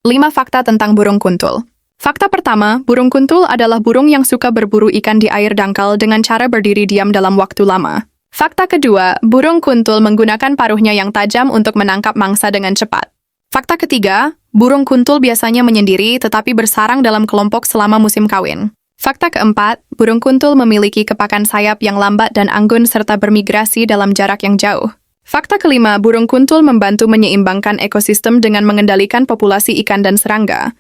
5 fakta tentang burung kuntul. Fakta pertama, burung kuntul adalah burung yang suka berburu ikan di air dangkal dengan cara berdiri diam dalam waktu lama. Fakta kedua, burung kuntul menggunakan paruhnya yang tajam untuk menangkap mangsa dengan cepat. Fakta ketiga, burung kuntul biasanya menyendiri tetapi bersarang dalam kelompok selama musim kawin. Fakta keempat, burung kuntul memiliki kepakan sayap yang lambat dan anggun serta bermigrasi dalam jarak yang jauh. Fakta kelima, burung kuntul membantu menyeimbangkan ekosistem dengan mengendalikan populasi ikan dan serangga.